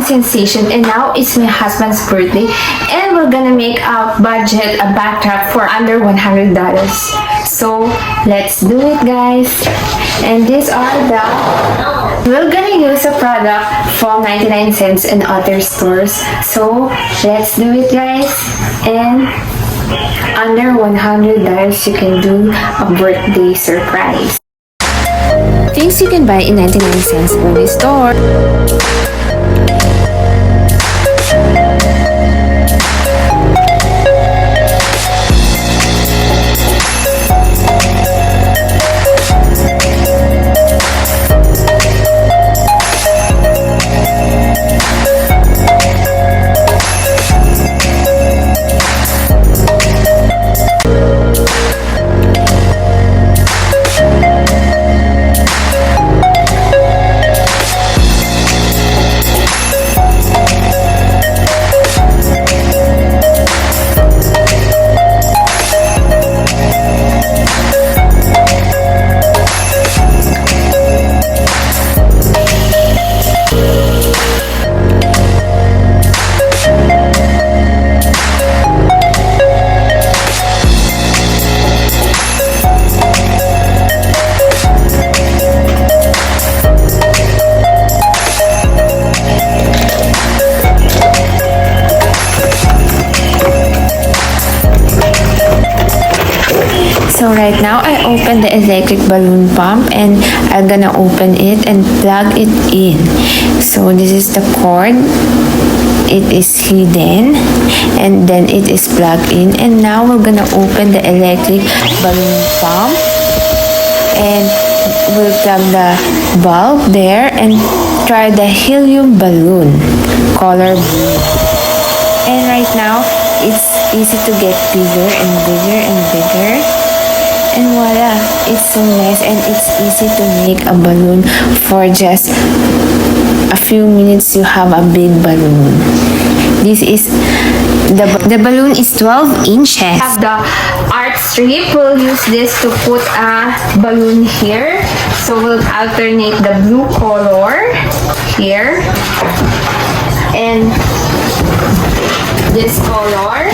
sensation, and now it's my husband's birthday, and we're gonna make a budget, a backdrop for under $100. So let's do it, guys. And these are we're gonna use a product from 99 cents in other stores. So let's do it, guys. And under $100 you can do a birthday surprise. Things you can buy in 99 cents only store. So right now I open the electric balloon pump, and I'm gonna open it and plug it in. So this is the cord. It is hidden, and then it is plugged in. And now we're gonna open the electric balloon pump, and we'll plug the bulb there and try the helium balloon color blue. And right now it's easy to get bigger and bigger and bigger. And voila, it's so nice, and it's easy to make a balloon. For just a few minutes you have a big balloon. This is the balloon is 12 inches. Have the art strip. We'll use this to put a balloon here. So we'll alternate the blue color here and this color.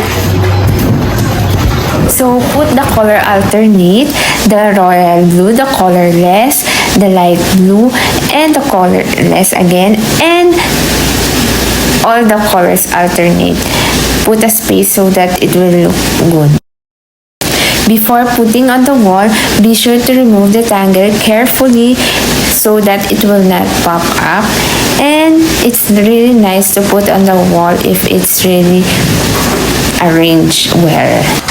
So put the color alternate, the royal blue, the colorless, the light blue, and the colorless again, and all the colors alternate. Put a space so that it will look good. Before putting on the wall, be sure to remove the tangle carefully so that it will not pop up. And it's really nice to put on the wall if it's really arranged well.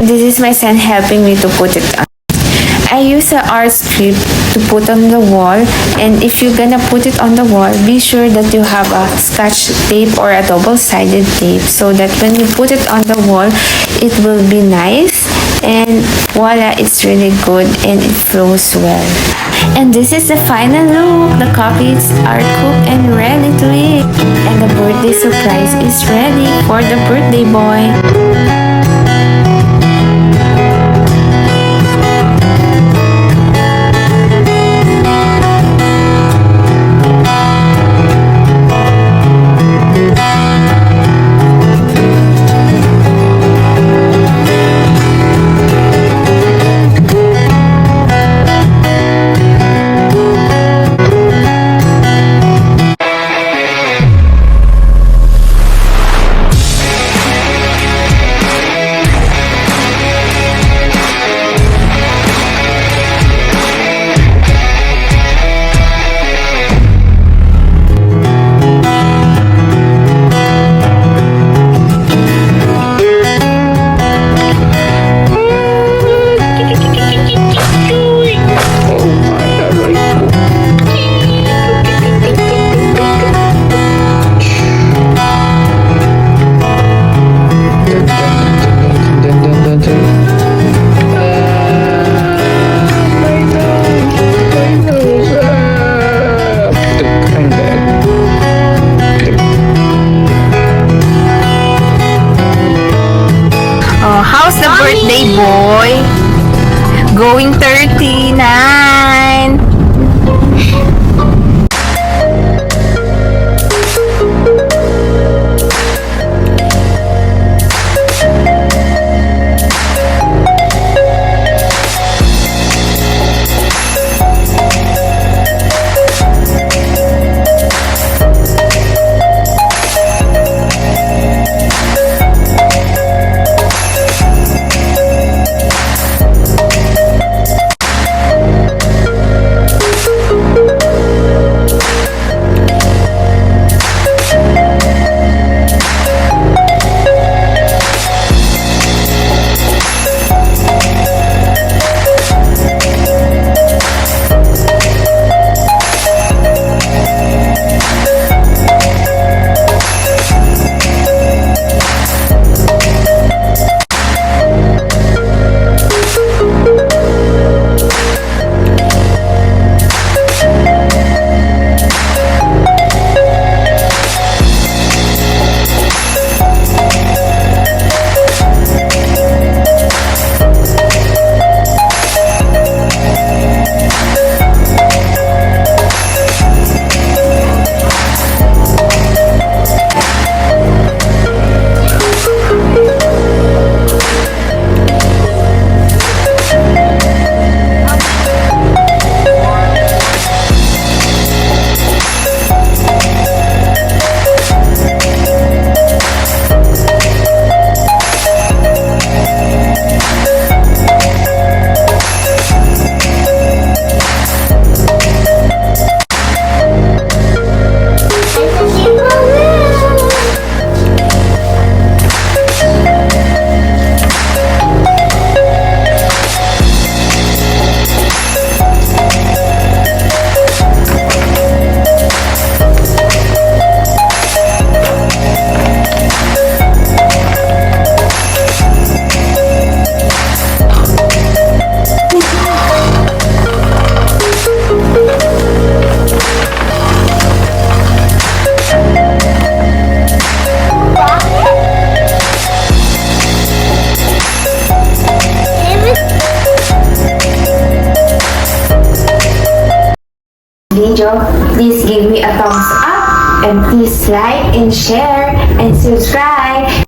This is my son helping me to put it on. I use an art strip to put on the wall, and if you're gonna put it on the wall, be sure that you have a scotch tape or a double-sided tape so that when you put it on the wall, it will be nice, and voila, it's really good and it flows well. And this is the final look. The cupcakes are cooked and ready to eat, and the birthday surprise is ready for the birthday boy. video, please give me a thumbs up and please like and share and subscribe.